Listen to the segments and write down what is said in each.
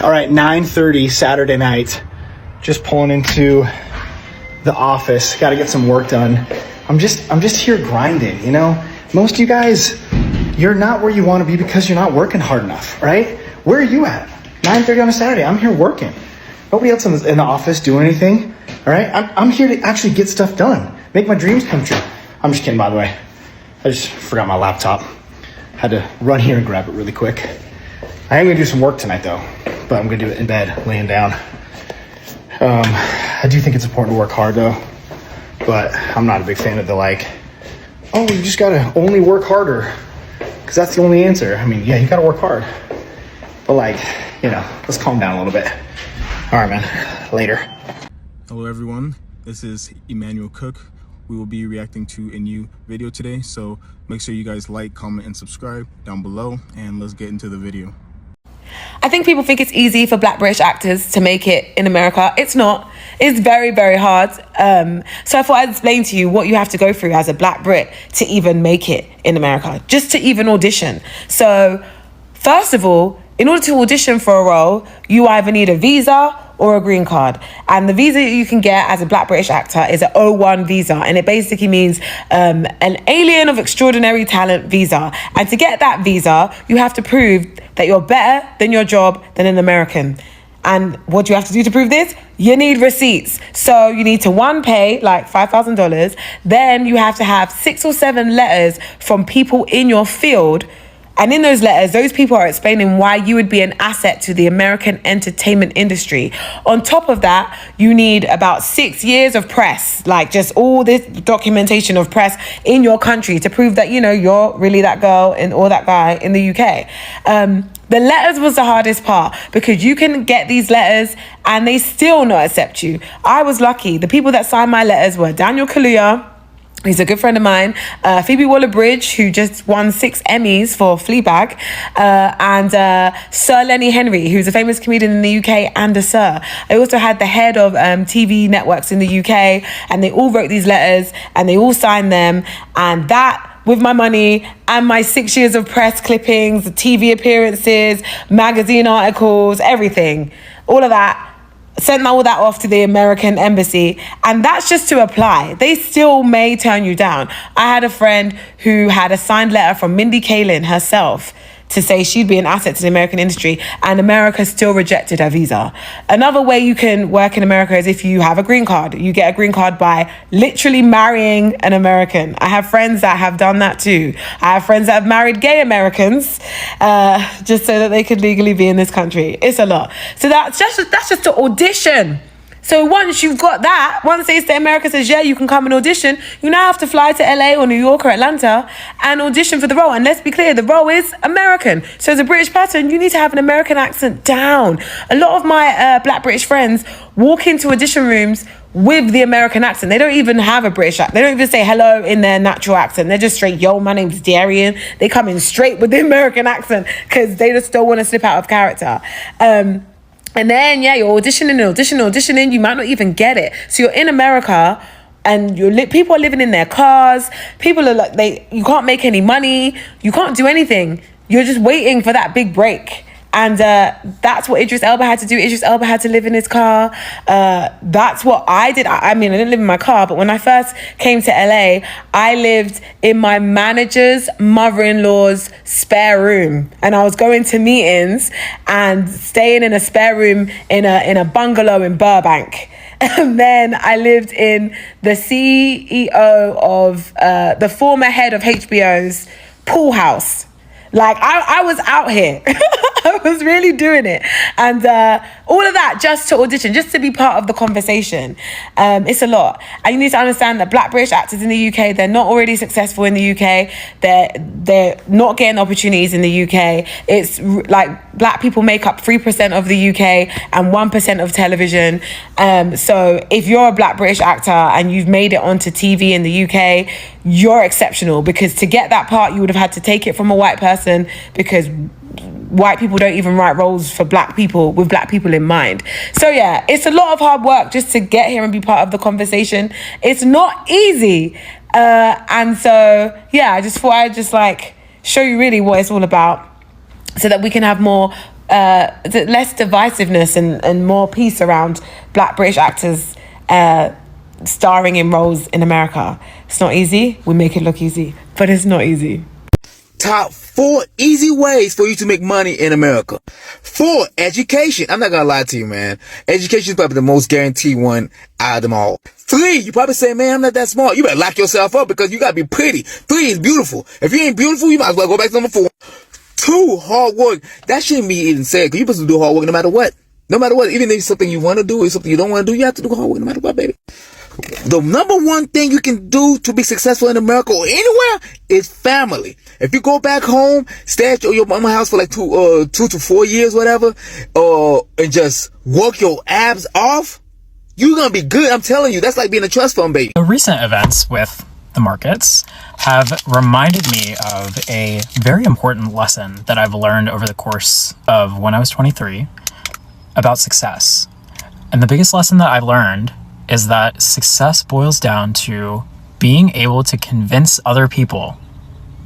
All right, 9:30 Saturday night. Just pulling into the office. Got to get some work done. I'm just here grinding, you know? Most of you guys, you're not where you want to be because you're not working hard enough, right? Where are you at? 9:30 on a Saturday. I'm here working. Nobody else in the office doing anything, all right? I'm here to actually get stuff done. Make my dreams come true. I'm just kidding, by the way. I just forgot my laptop. Had to run here and grab it really quick. I am going to do some work tonight, though, but I'm going to do it in bed, laying down. I do think it's important to work hard, though, but I'm not a big fan of the, oh, you just got to only work harder, because that's the only answer. I mean, yeah, you got to work hard, but, let's calm down a little bit. All right, man. Later. Hello, everyone. This is Emmanuel Cook. We will be reacting to a new video today, so make sure you guys like, comment, and subscribe down below, and let's get into the video. I think people think it's easy for Black British actors to make it in America. It's not. It's very, very hard. So I thought I'd explain to you what you have to go through as a Black Brit to even make it in America, just to even audition. So first of all, in order to audition for a role, you either need a visa or a green card. And the visa you can get as a Black British actor is an O1 visa. And it basically means an alien of extraordinary talent visa. And to get that visa, you have to prove that you're better than your job than an American. And what do you have to do to prove this? You need receipts. So you need to pay like $5,000. Then you have to have 6 or 7 letters from people in your field. And in those letters, those people are explaining why you would be an asset to the American entertainment industry. On top of that, you need about 6 years of press, like just all this documentation of press in your country to prove that, you're really that girl or that guy in the UK. The letters was the hardest part because you can get these letters and they still not accept you. I was lucky. The people that signed my letters were Daniel Kaluuya. He's a good friend of mine. Phoebe Waller-Bridge, who just won 6 Emmys for Fleabag, and Sir Lenny Henry, who's a famous comedian in the UK and a Sir. I also had the head of TV networks in the UK, and they all wrote these letters, and they all signed them, and that, with my money and my 6 years of press clippings, TV appearances, magazine articles, everything, all of that, sent all that off to the American embassy, and that's just to apply. They still may turn you down. I had a friend who had a signed letter from Mindy Kaling herself to say she'd be an asset to the American industry, and America still rejected her visa. Another way you can work in America is if you have a green card. You get a green card by literally marrying an American. I have friends that have done that too. I have friends that have married gay Americans just so that they could legally be in this country. It's a lot. So that's just to audition. So once you've got that, once they say America says, yeah, you can come and audition, you now have to fly to LA or New York or Atlanta and audition for the role. And let's be clear, the role is American. So as a British person, you need to have an American accent down. A lot of my Black British friends walk into audition rooms with the American accent. They don't even have a British accent. They don't even say hello in their natural accent. They're just straight, yo, my name's Darian. They come in straight with the American accent because they just don't want to slip out of character. And then, yeah, you're auditioning. You might not even get it. So you're in America and people are living in their cars. People are you can't make any money. You can't do anything. You're just waiting for that big break. And that's what Idris Elba had to do. Idris Elba had to live in his car. That's what I did. I mean, I didn't live in my car, but when I first came to LA, I lived in my manager's mother-in-law's spare room. And I was going to meetings and staying in a spare room in a bungalow in Burbank. And then I lived in the CEO of the former head of HBO's pool house. I was out here. I was really doing it. And all of that just to audition, just to be part of the conversation. It's a lot. And you need to understand that Black British actors in the UK, they're not already successful in the UK. They're not getting opportunities in the UK. It's like Black people make up 3% of the UK and 1% of television. So if you're a Black British actor and you've made it onto TV in the UK, you're exceptional, because to get that part, you would have had to take it from a white person, because white people don't even write roles for Black people with Black people in mind. So yeah, it's a lot of hard work just to get here and be part of the conversation. It's not easy. And so yeah, I just thought I'd just show you really what it's all about, so that we can have more less divisiveness and more peace around Black British actors starring in roles in America. It's not easy. We make it look easy, but it's not easy. Top 4 easy ways for you to make money in America. 4, education. I'm not gonna lie to you, man. Education is probably the most guaranteed one out of them all. 3, you probably say, man, I'm not that smart. You better lock yourself up because you gotta be pretty. 3 is beautiful. If you ain't beautiful, you might as well go back to number 4. 2, hard work. That shouldn't be even said, because you're supposed to do hard work no matter what. No matter what. Even if it's something you want to do or something you don't want to do, you have to do hard work no matter what, baby. The number one thing you can do to be successful in America or anywhere is family. If you go back home, stay at your mama's house for like 2 to 4 years, whatever, and just work your abs off, you're gonna be good. I'm telling you, that's like being a trust fund baby. The recent events with the markets have reminded me of a very important lesson that I've learned over the course of when I was 23 about success. And the biggest lesson that I learned is that success boils down to being able to convince other people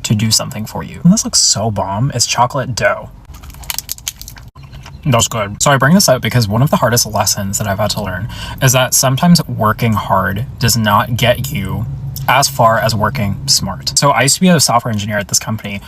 to do something for you. And this looks so bomb. It's chocolate dough. That's good. So I bring this up because one of the hardest lessons that I've had to learn is that sometimes working hard does not get you as far as working smart. So I used to be a software engineer at this company,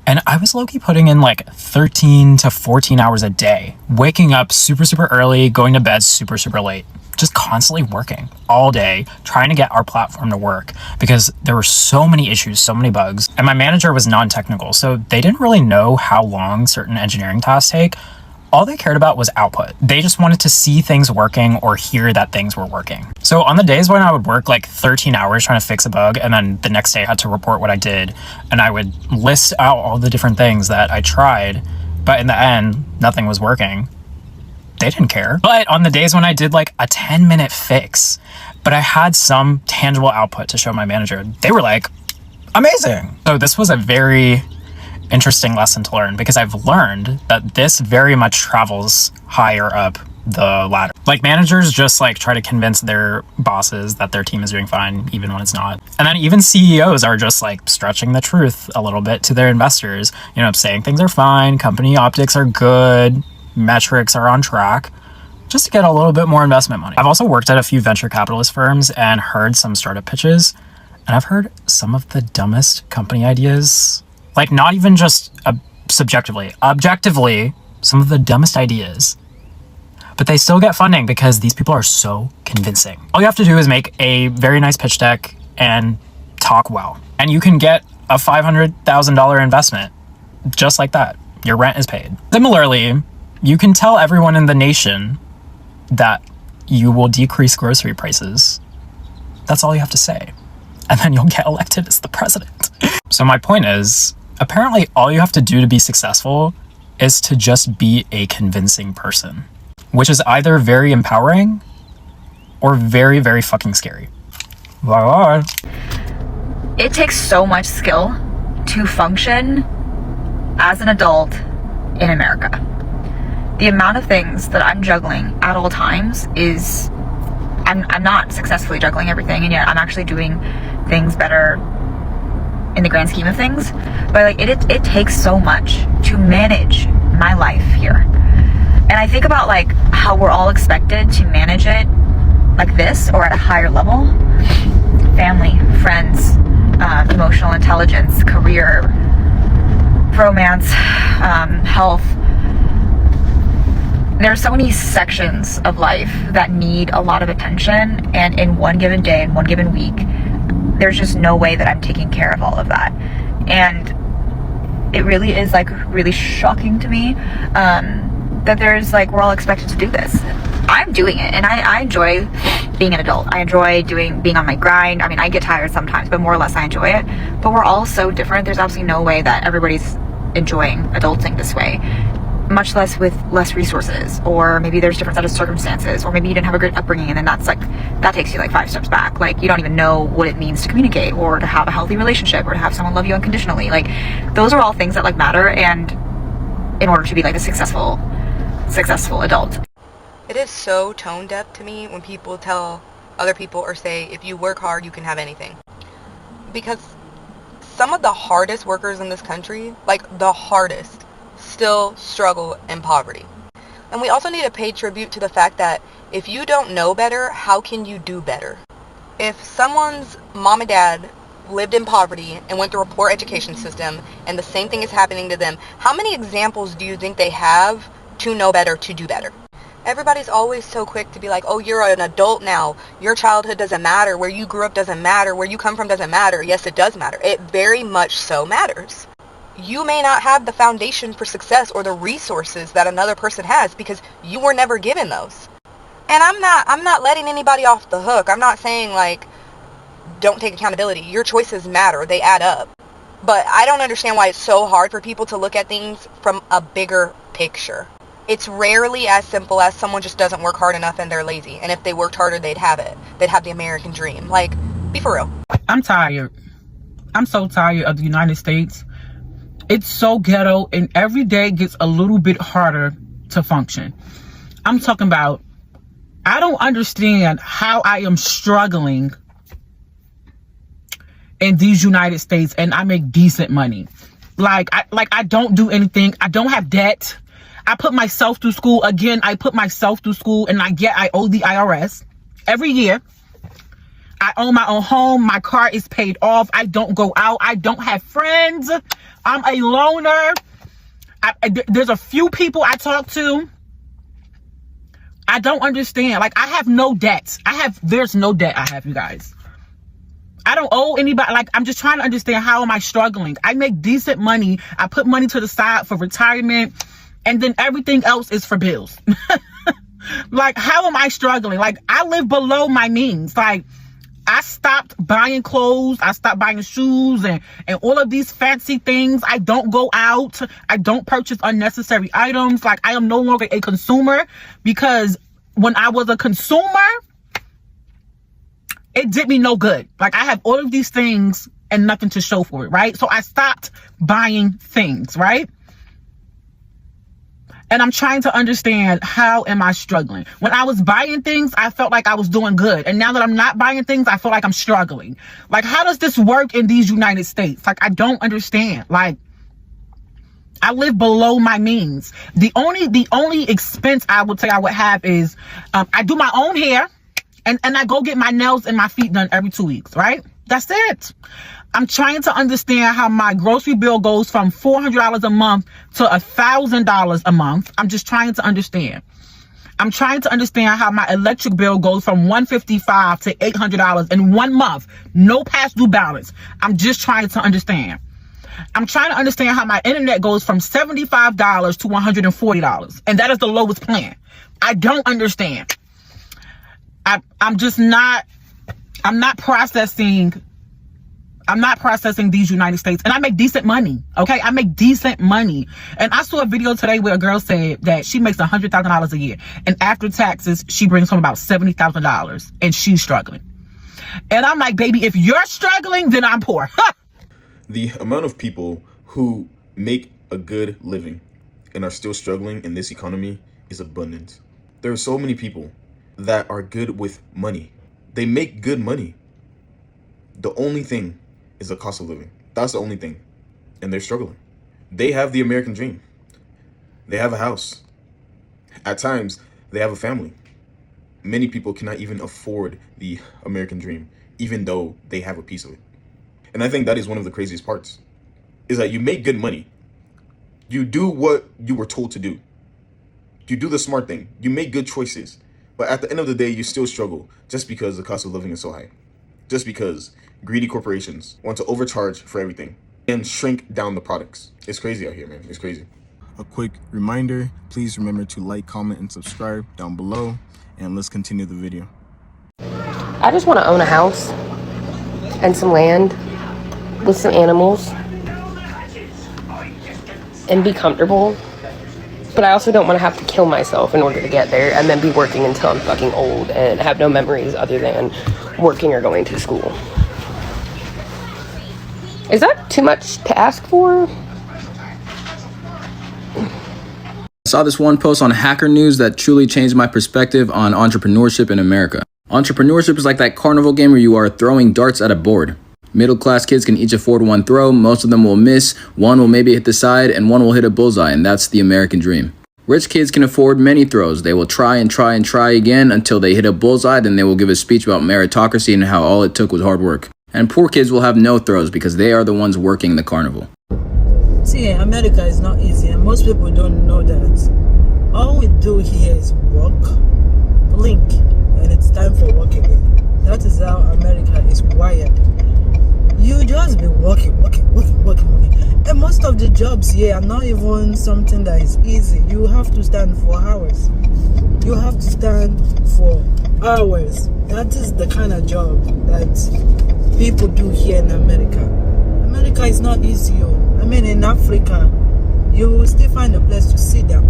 and I was low-key putting in like 13 to 14 hours a day, waking up super, super early, going to bed super, super late, just constantly working all day, trying to get our platform to work because there were so many issues, so many bugs. And my manager was non-technical, so they didn't really know how long certain engineering tasks take. All they cared about was output. They just wanted to see things working or hear that things were working. So on the days when I would work like 13 hours trying to fix a bug, and then the next day I had to report what I did, and I would list out all the different things that I tried, but in the end, nothing was working, they didn't care. But on the days when I did like a 10-minute fix, but I had some tangible output to show my manager, they were like, amazing. So this was a very interesting lesson to learn, because I've learned that this very much travels higher up the ladder. Like, managers just like try to convince their bosses that their team is doing fine even when it's not. And then even CEOs are just like stretching the truth a little bit to their investors, you know, saying things are fine, company optics are good, metrics are on track, just to get a little bit more investment money. I've also worked at a few venture capitalist firms and heard some startup pitches, and I've heard some of the dumbest company ideas. Like, not even just subjectively, objectively, some of the dumbest ideas. But they still get funding because these people are so convincing. All you have to do is make a very nice pitch deck and talk well. And you can get a $500,000 investment just like that. Your rent is paid. Similarly, you can tell everyone in the nation that you will decrease grocery prices. That's all you have to say. And then you'll get elected as the president. So my point is, apparently all you have to do to be successful is to just be a convincing person, which is either very empowering or very, very fucking scary. Bye. It takes so much skill to function as an adult in America. The amount of things that I'm juggling at all times is, I'm not successfully juggling everything, and yet I'm actually doing things better in the grand scheme of things. But like, it takes so much to manage my life here. And I think about like how we're all expected to manage it like this or at a higher level. Family, friends, emotional intelligence, career, romance, health. There are so many sections of life that need a lot of attention, and in one given day, in one given week, there's just no way that I'm taking care of all of that. And it really is like really shocking to me that there's like, we're all expected to do this. I'm doing it, and I enjoy being an adult. I enjoy being on my grind. I mean, I get tired sometimes, but more or less I enjoy it. But we're all so different. There's absolutely no way that everybody's enjoying adulting this way, much less with less resources, or maybe there's different set of circumstances, or maybe you didn't have a good upbringing, and then that takes you like 5 steps back. Like, you don't even know what it means to communicate, or to have a healthy relationship, or to have someone love you unconditionally. Like, those are all things that like matter, and in order to be like a successful adult. It is so tone deaf to me when people tell other people or say, if you work hard, you can have anything. Because some of the hardest workers in this country, like the hardest, still struggle in poverty. And we also need to pay tribute to the fact that if you don't know better, how can you do better? If someone's mom and dad lived in poverty and went through a poor education system and the same thing is happening to them, how many examples do you think they have to know better, to do better? Everybody's always so quick to be like, oh, you're an adult now. Your childhood doesn't matter. Where you grew up doesn't matter. Where you come from doesn't matter. Yes, it does matter. It very much so matters. You may not have the foundation for success or the resources that another person has because you were never given those. And I'm not letting anybody off the hook. I'm not saying like, don't take accountability. Your choices matter. They add up. But I don't understand why it's so hard for people to look at things from a bigger picture. It's rarely as simple as someone just doesn't work hard enough and they're lazy. And if they worked harder, they'd have it. They'd have the American dream. Like, be for real. I'm tired. I'm so tired of the United States. It's so ghetto and every day gets a little bit harder to function. I'm talking about, I don't understand how I am struggling in these United States and I make decent money. I don't do anything. I don't have debt. I put myself through school. Again, I put myself through school and I owe the IRS every year. I own my own home. My car is paid off. I don't go out. I don't have friends. I'm a loner. There's a few people I talk to. I don't understand. Like, I have no debts. There's no debt I have, you guys. I don't owe anybody. Like, I'm just trying to understand, how am I struggling? I make decent money. I put money to the side for retirement. And then everything else is for bills. Like, how am I struggling? Like, I live below my means. Like, I stopped buying clothes. I stopped buying shoes and all of these fancy things. I don't go out. I don't purchase unnecessary items. Like, I am no longer a consumer, because when I was a consumer, it did me no good. Like, I have all of these things and nothing to show for it, right? So I stopped buying things, right? And I'm trying to understand, how am I struggling? When I was buying things, I felt like I was doing good. And now that I'm not buying things, I feel like I'm struggling. Like, how does this work in these United States? Like, I don't understand. Like, I live below my means. The only expense I would say I would have is, I do my own hair and I go get my nails and my feet done every 2 weeks, right? That's it. I'm trying to understand how my grocery bill goes from $400 a month to $1,000 a month. I'm just trying to understand. I'm trying to understand how my electric bill goes from $155 to $800 in 1 month. No past due balance. I'm just trying to understand. I'm trying to understand how my internet goes from $75 to $140. And that is the lowest plan. I don't understand. I'm not processing these United States. And I make decent money. Okay. I make decent money. And I saw a video today where a girl said that she makes $100,000 a year. And after taxes, she brings home about $70,000 and she's struggling. And I'm like, baby, if you're struggling, then I'm poor. The amount of people who make a good living and are still struggling in this economy is abundant. There are so many people that are good with money. They make good money. The only thing is the cost of living. That's the only thing. And they're struggling. They have the American dream. They have a house. At times, they have a family. Many people cannot even afford the American dream, even though they have a piece of it. And I think that is one of the craziest parts, is that you make good money. You do what you were told to do. You do the smart thing. You make good choices. But at the end of the day, you still struggle just because the cost of living is so high. Just because greedy corporations want to overcharge for everything and shrink down the products. It's crazy out here, man. It's crazy. A quick reminder, please remember to like, comment, and subscribe down below. And let's continue the video. I just want to own a house and some land with some animals and be comfortable. But I also don't want to have to kill myself in order to get there and then be working until I'm fucking old and have no memories other than working or going to school. Is that too much to ask for? I saw this one post on Hacker News that truly changed my perspective on entrepreneurship in America. Entrepreneurship is like that carnival game where you are throwing darts at a board. Middle class kids can each afford one throw, most of them will miss, one will maybe hit the side, and one will hit a bullseye, and that's the American dream. Rich kids can afford many throws. They will try and try and try again until they hit a bullseye, then they will give a speech about meritocracy and how all it took was hard work. And poor kids will have no throws because they are the ones working the carnival. See, America is not easy, and most people don't know that. All we do here is work, blink, and it's time for work again. That is how America is wired. You just be working. And most of the jobs here are not even something that is easy. You have to stand for hours. You have to stand for hours. That is the kind of job that people do here in America. America is not easy. I mean, in Africa, you will still find a place to sit down.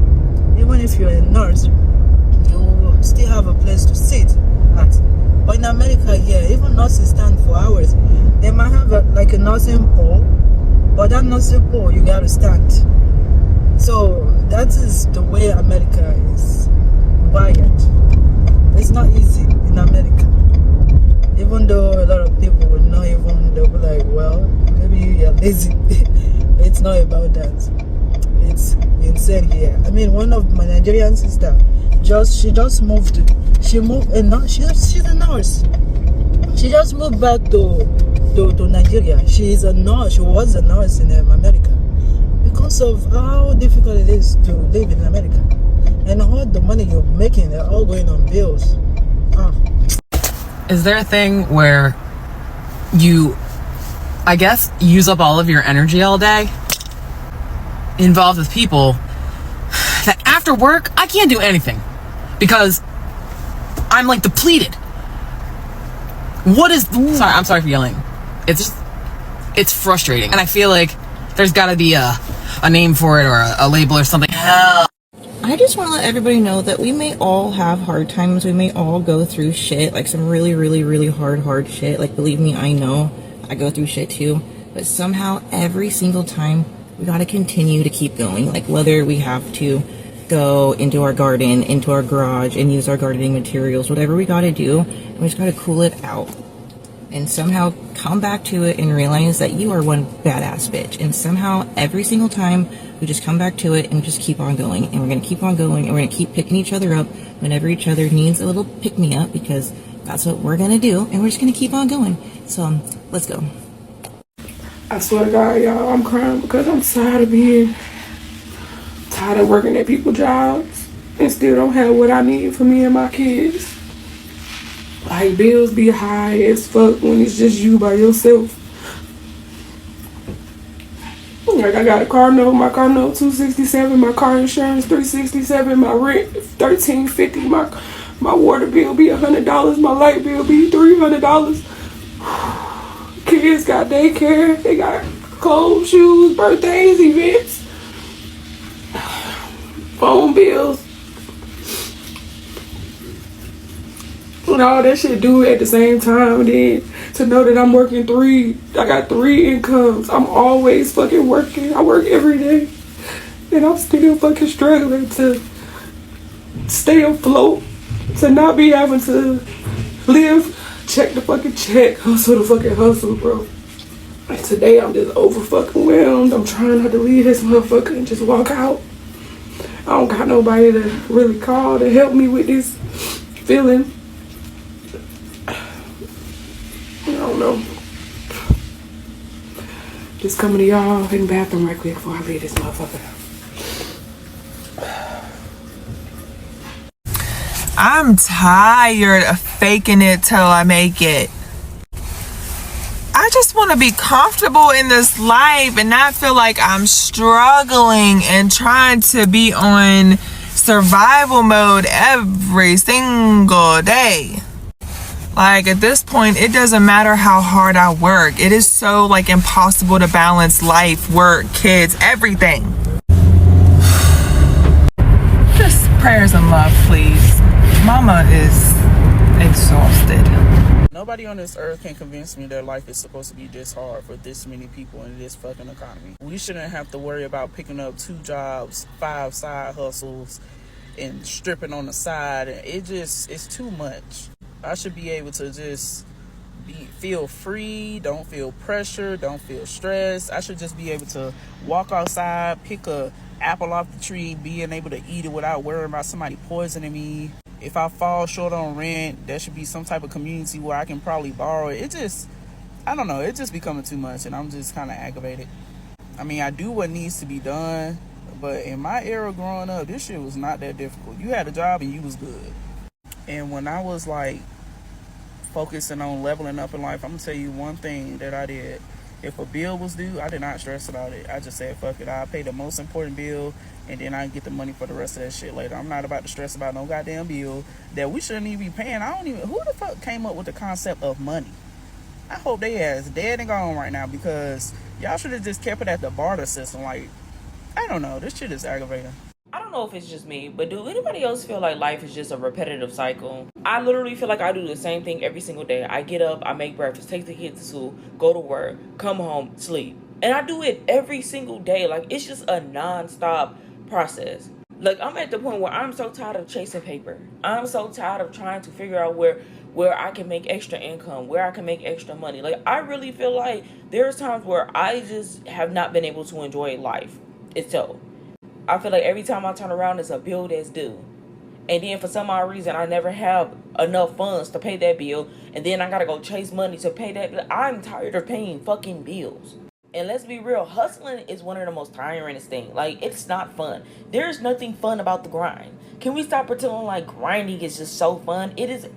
Even if you're a nurse, you will still have a place to sit at. But in America here, even nurses stand for hours. They might have a nursing pole, but that nursing pole, you gotta stand. So that is the way America is wired. It's not easy in America. Even though a lot of people will not even, they'll be like, well, maybe you're lazy. It's not about that. It's insane here. I mean, one of my Nigerian sister, she just moved. She's a nurse. She just moved back to Nigeria. She is a nurse. She was a nurse in America because of how difficult it is to live in America, and all the money you're making, they're all going on bills. Is there a thing where you, I guess, use up all of your energy all day involved with people that after work I can't do anything because I'm like depleted? I'm sorry for yelling. It's frustrating, and I feel like there's got to be a name for it or a label or something. Hell. I just want to let everybody know that we may all have hard times. We may all go through shit, like some really, really, really hard shit. Like, believe me, I know I go through shit too. But somehow, every single time, we got to continue to keep going. Like, whether we have to go into our garden, into our garage, and use our gardening materials, whatever we got to do, and we just got to cool it out. And somehow come back to it and realize that you are one badass bitch. And somehow, every single time, we just come back to it and we just keep on going. And we're going to keep on going, and we're going to keep picking each other up whenever each other needs a little pick-me-up, because that's what we're going to do. And we're just going to keep on going. So, let's go. I swear to God, y'all, I'm crying because I'm tired of working at people's jobs and still don't have what I need for me and my kids. Like, bills be high as fuck when it's just you by yourself. Like, I got a car note, my car note $267, my car insurance $367, my rent $1350, my water bill be $100, my light bill be $300. Kids got daycare, they got clothes, shoes, birthdays, events, phone bills. And all that shit due at the same time. And then to know that I'm working I got 3 incomes. I'm always fucking working. I work every day. And I'm still fucking struggling to stay afloat. To not be having to live, check the fucking check, hustle the fucking hustle, bro. And today I'm just over fucking whelmed. I'm trying not to leave this motherfucker and just walk out. I don't got nobody to really call to help me with this feeling. I don't know. Just coming to y'all in the bathroom right quick before I leave this motherfucker. I'm tired of faking it till I make it. I just want to be comfortable in this life and not feel like I'm struggling and trying to be on survival mode every single day. Like, at this point, it doesn't matter how hard I work. It is so, like, impossible to balance life, work, kids, everything. Just prayers and love, please. Mama is exhausted. Nobody on this earth can convince me that life is supposed to be this hard for this many people in this fucking economy. We shouldn't have to worry about picking up 2 jobs, 5 side hustles, and stripping on the side. It's too much. I should be able to just feel free, don't feel pressure, don't feel stress. I should just be able to walk outside, pick a apple off the tree, being able to eat it without worrying about somebody poisoning me. If I fall short on rent, there should be some type of community where I can probably borrow it. It just, I don't know, it's just becoming too much, and I'm just kind of aggravated. I mean, I do what needs to be done, but in my era growing up, this shit was not that difficult. You had a job and you was good. And when I was like focusing on leveling up in life, I'm gonna tell you one thing that I did. If a bill was due, I did not stress about it. I just said, fuck it, I'll pay the most important bill, and then I get the money for the rest of that shit later. I'm not about to stress about no goddamn bill that we shouldn't even be paying. Who the fuck came up with the concept of money? I hope they ass dead and gone right now, because y'all should have just kept it at the barter system. Like, I don't know, this shit is aggravating. I don't know if it's just me, but do anybody else feel like life is just a repetitive cycle? I literally feel like I do the same thing every single day. I get up, I make breakfast, take the kids to school, go to work, come home, sleep. And I do it every single day. Like, it's just a non-stop process. Like, I'm at the point where I'm so tired of chasing paper. I'm so tired of trying to figure out where I can make extra income, where I can make extra money. Like, I really feel like there's times where I just have not been able to enjoy life itself. I feel like every time I turn around, it's a bill that's due. And then for some odd reason, I never have enough funds to pay that bill. And then I gotta go chase money to pay that bill. I'm tired of paying fucking bills. And let's be real, hustling is one of the most tiringest things. Like, it's not fun. There's nothing fun about the grind. Can we stop pretending like grinding is just so fun? It is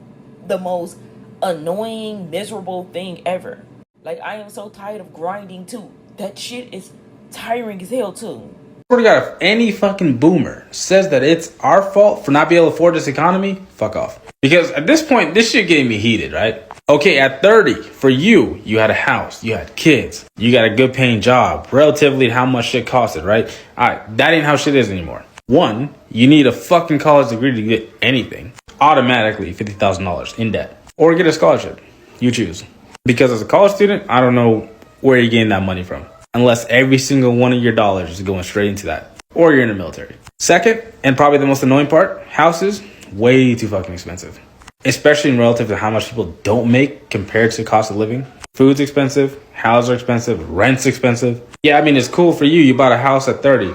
the most annoying, miserable thing ever. Like, I am so tired of grinding too. That shit is tiring as hell too. Swear to God, if any fucking boomer says that it's our fault for not being able to afford this economy, fuck off. Because at this point, this shit getting me heated, right? Okay, at 30, for you had a house, you had kids, you got a good paying job, relatively to how much shit costed, right? Alright, that ain't how shit is anymore. One, you need a fucking college degree to get anything. Automatically $50,000 in debt. Or get a scholarship. You choose. Because as a college student, I don't know where you're getting that money from. Unless every single one of your dollars is going straight into that. Or you're in the military. Second, and probably the most annoying part, houses, way too fucking expensive. Especially in relative to how much people don't make compared to cost of living. Food's expensive, houses are expensive, rent's expensive. Yeah, I mean, it's cool for you. You bought a house at 30.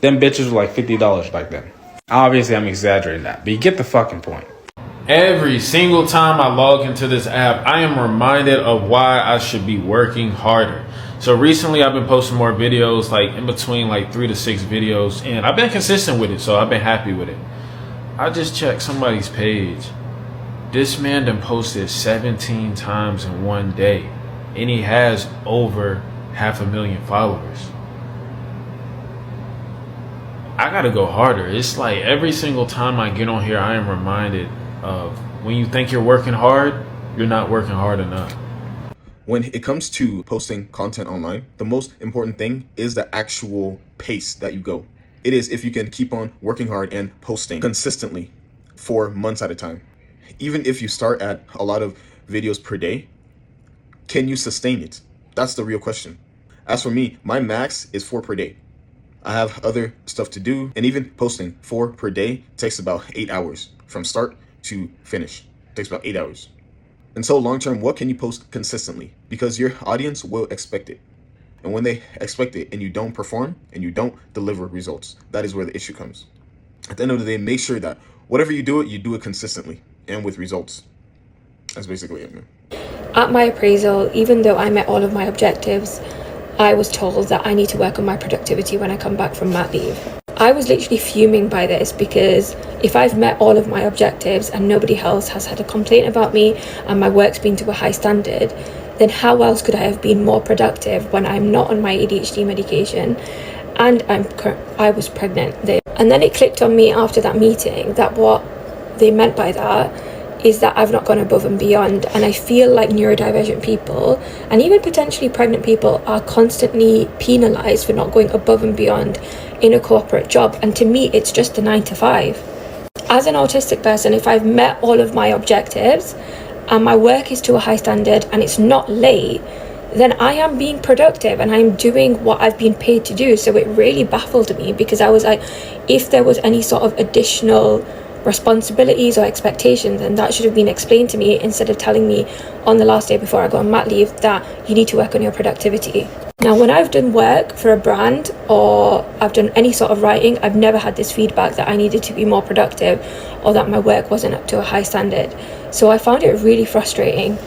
Them bitches were like $50 back then. Obviously, I'm exaggerating that, but you get the fucking point. Every single time I log into this app, I am reminded of why I should be working harder. So recently I've been posting more videos, like in between like 3 to 6 videos, and I've been consistent with it, so I've been happy with it. I just checked somebody's page. This man done posted 17 times in one day, and he has over 500,000 followers. I gotta go harder. It's like every single time I get on here, I am reminded of when you think you're working hard, you're not working hard enough. When it comes to posting content online, the most important thing is the actual pace that you go. It is if you can keep on working hard and posting consistently for months at a time. Even if you start at a lot of videos per day, can you sustain it? That's the real question. As for me, my max is 4 per day. I have other stuff to do, and even posting 4 per day takes about 8 hours from start to finish. It takes about 8 hours. And so long term, what can you post consistently? Because your audience will expect it. And when they expect it and you don't perform and you don't deliver results, that is where the issue comes. At the end of the day, make sure that whatever you do it consistently and with results. That's basically it, man. At my appraisal, even though I met all of my objectives, I was told that I need to work on my productivity when I come back from mat leave. I was literally fuming by this, because if I've met all of my objectives and nobody else has had a complaint about me and my work's been to a high standard, then how else could I have been more productive when I'm not on my ADHD medication and I was pregnant? And then it clicked on me after that meeting that what they meant by that is that I've not gone above and beyond, and I feel like neurodivergent people and even potentially pregnant people are constantly penalized for not going above and beyond in a corporate job. And to me, it's just a 9 to 5. As an autistic person, if I've met all of my objectives and my work is to a high standard and it's not late, then I am being productive and I'm doing what I've been paid to do. So it really baffled me, because I was like, if there was any sort of additional responsibilities or expectations, and that should have been explained to me instead of telling me on the last day before I go on mat leave that you need to work on your productivity. Now, when I've done work for a brand or I've done any sort of writing, I've never had this feedback that I needed to be more productive or that my work wasn't up to a high standard. So I found it really frustrating.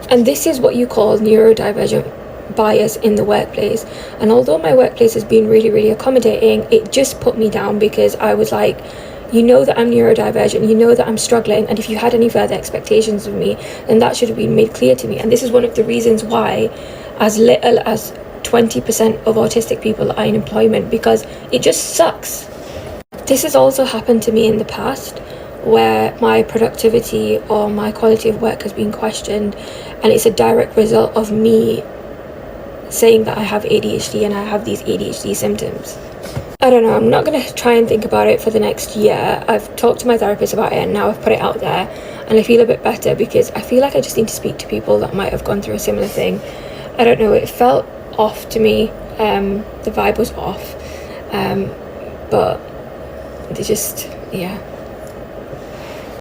And this is what you call neurodivergent bias in the workplace. And although my workplace has been really, really accommodating, it just put me down because I was like, you know that I'm neurodivergent, you know that I'm struggling, and if you had any further expectations of me, then that should have been made clear to me. And this is one of the reasons why as little as 20% of autistic people are in employment, because it just sucks. This has also happened to me in the past, where my productivity or my quality of work has been questioned, and it's a direct result of me saying that I have ADHD and I have these ADHD symptoms. I don't know, I'm not going to try and think about it for the next year. I've talked to my therapist about it and now I've put it out there, and I feel a bit better because I feel like I just need to speak to people that might have gone through a similar thing. I don't know, it felt off to me, the vibe was off, but they just, yeah.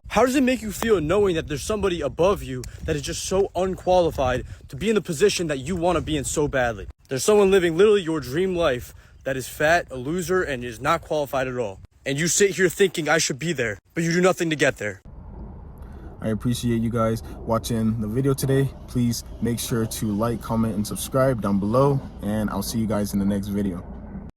How does it make you feel knowing that there's somebody above you that is just so unqualified to be in the position that you want to be in so badly? There's someone living literally your dream life that is fat, a loser, and is not qualified at all. And you sit here thinking I should be there, but you do nothing to get there. I appreciate you guys watching the video today. Please make sure to like, comment, and subscribe down below, and I'll see you guys in the next video.